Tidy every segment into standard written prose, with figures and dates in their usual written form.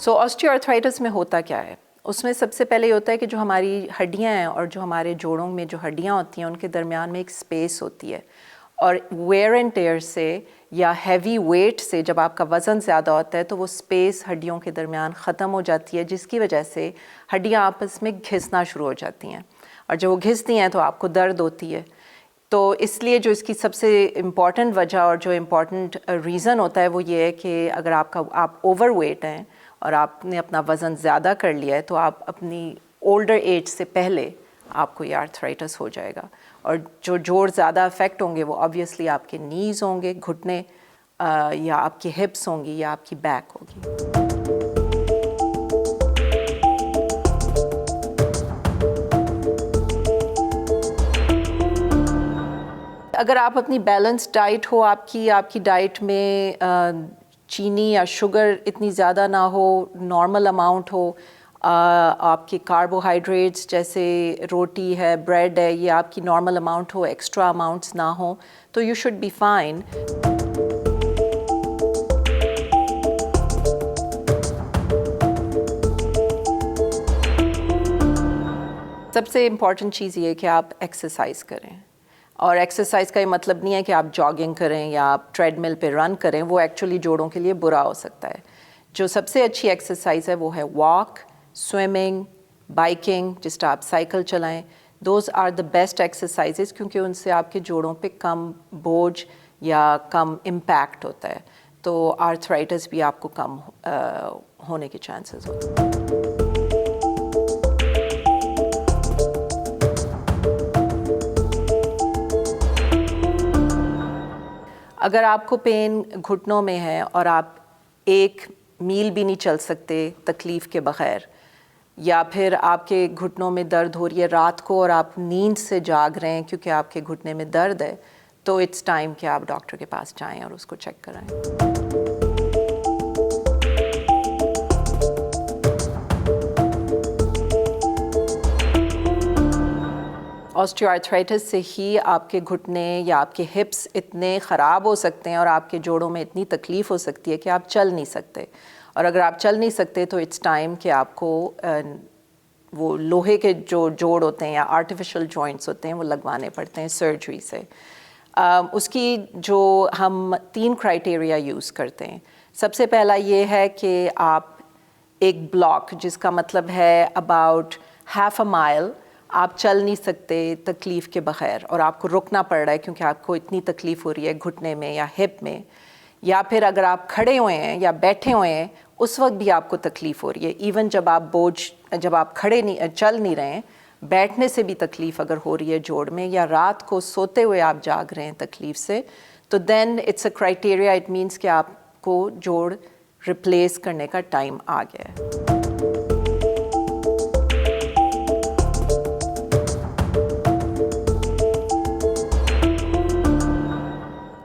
سو آسٹیوآرتھرائٹس میں ہوتا کیا ہے؟ اس میں سب سے پہلے یہ ہوتا ہے کہ جو ہماری ہڈیاں ہیں اور جو ہمارے جوڑوں میں جو ہڈیاں ہوتی ہیں ان کے درمیان میں ایک اسپیس ہوتی ہے، اور ویئر اینڈ ٹیئر سے یا ہیوی ویٹ سے جب آپ کا وزن زیادہ ہوتا ہے تو وہ اسپیس ہڈیوں کے درمیان ختم ہو جاتی ہے، جس کی وجہ سے ہڈیاں آپس میں گھسنا شروع ہو جاتی ہیں، اور جب وہ گھستی ہیں تو آپ کو درد ہوتی ہے۔ تو اس لیے جو اس کی سب سے امپورٹنٹ وجہ اور جو امپورٹنٹ ریزن ہوتا ہے وہ یہ ہے کہ اگر آپ اوور ویٹ ہیں اور آپ نے اپنا وزن زیادہ کر لیا ہے تو آپ اپنی اولڈر ایج سے پہلے آپ کو یہ آرتھرائٹس ہو جائے گا، اور جو جوڑ زیادہ افیکٹ ہوں گے وہ آبویسلی آپ کے نیز ہوں گے، گھٹنے، یا آپ کی ہپس ہوں گی یا آپ کی بیک ہوگی۔ اگر آپ اپنی بیلنس ڈائٹ ہو، آپ کی ڈائٹ میں چینی یا شوگر اتنی زیادہ نہ ہو، نارمل اماؤنٹ ہو، آپ کے کاربوہائیڈریٹس جیسے روٹی ہے، بریڈ ہے، یہ آپ کی نارمل اماؤنٹ ہو، ایکسٹرا اماؤنٹس نہ ہوں، تو یو شوڈ بی فائن۔ سب سے امپورٹنٹ چیز یہ ہے کہ آپ ایکسرسائز کریں، اور ایکسرسائز کا یہ مطلب نہیں ہے کہ آپ جاگنگ کریں یا آپ ٹریڈ مل پہ رن کریں، وہ ایکچولی جوڑوں کے لیے برا ہو سکتا ہے۔ جو سب سے اچھی ایکسرسائز ہے وہ ہے واک، سوئمنگ، بائکنگ، جس طرح آپ سائیکل چلائیں، those are the best exercises, کیونکہ ان سے آپ کے جوڑوں پہ کم بوجھ یا کم امپیکٹ ہوتا ہے، تو آرتھرائٹس بھی آپ کو کم ہونے کے چانسز ہوتے ہیں۔ اگر آپ کو پین گھٹنوں میں ہے اور آپ ایک میل بھی نہیں چل سکتے تکلیف کے بغیر، یا پھر آپ کے گھٹنوں میں درد ہو رہی ہے رات کو اور آپ نیند سے جاگ رہے ہیں کیونکہ آپ کے گھٹنے میں درد ہے، تو اٹس ٹائم کہ آپ ڈاکٹر کے پاس جائیں اور اس کو چیک کرائیں۔ آسٹیوآرتھرائٹس سے ہی آپ کے گھٹنے یا آپ کے ہپس اتنے خراب ہو سکتے ہیں اور آپ کے جوڑوں میں اتنی تکلیف ہو سکتی ہے کہ آپ چل نہیں سکتے، اور اگر آپ چل نہیں سکتے تو اٹس ٹائم کہ آپ کو وہ لوہے کے جو جوڑ ہوتے ہیں یا آرٹیفیشل جوائنٹس ہوتے ہیں وہ لگوانے پڑتے ہیں سرجری سے۔ اس کی جو ہم 3 کرائٹیریا یوز کرتے ہیں۔ سب سے پہلا یہ ہے کہ آپ ایک بلاک، جس کا مطلب ہے اباؤٹ ہاف اے مائل آپ چل نہیں سکتے تکلیف کے بغیر، اور آپ کو رکنا پڑ رہا ہے کیونکہ آپ کو اتنی تکلیف ہو رہی ہے گھٹنے میں یا ہپ میں، یا پھر اگر آپ کھڑے ہوئے ہیں یا بیٹھے ہوئے ہیں اس وقت بھی آپ کو تکلیف ہو رہی ہے، ایون جب آپ کھڑے نہیں چل نہیں رہے ہیں، بیٹھنے سے بھی تکلیف اگر ہو رہی ہے جوڑ میں، یا رات کو سوتے ہوئے آپ جاگ رہے ہیں تکلیف سے، تو then it's a criteria, it means کہ آپ کو جوڑ ریپلیس کرنے کا ٹائم آ گیا ہے۔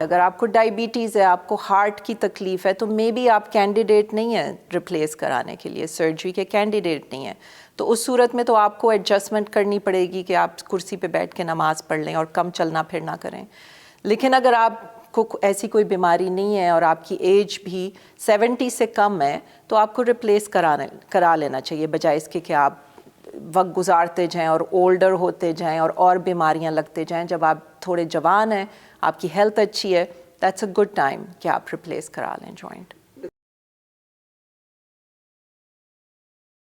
اگر آپ کو ڈائبٹیز ہے، آپ کو ہارٹ کی تکلیف ہے، تو مے بی آپ کینڈیڈیٹ نہیں ہیں ریپلیس کرانے کے لیے، سرجری کے کینڈیڈیٹ نہیں ہیں، تو اس صورت میں تو آپ کو ایڈجسٹمنٹ کرنی پڑے گی کہ آپ کرسی پہ بیٹھ کے نماز پڑھ لیں اور کم چلنا پھرنا کریں۔ لیکن اگر آپ کو ایسی کوئی بیماری نہیں ہے اور آپ کی ایج بھی 70 سے کم ہے تو آپ کو ریپلیس کرا لینا چاہیے، بجائے اس کے کہ آپ وقت گزارتے جائیں اور اولڈر ہوتے جائیں اور بیماریاں لگتے جائیں۔ جب آپ تھوڑے جوان ہیں، آپ کی ہیلتھ اچھی ہے، دیٹس اے گڈ ٹائم کہ آپ ریپلیس کرا لیں جوائنٹ۔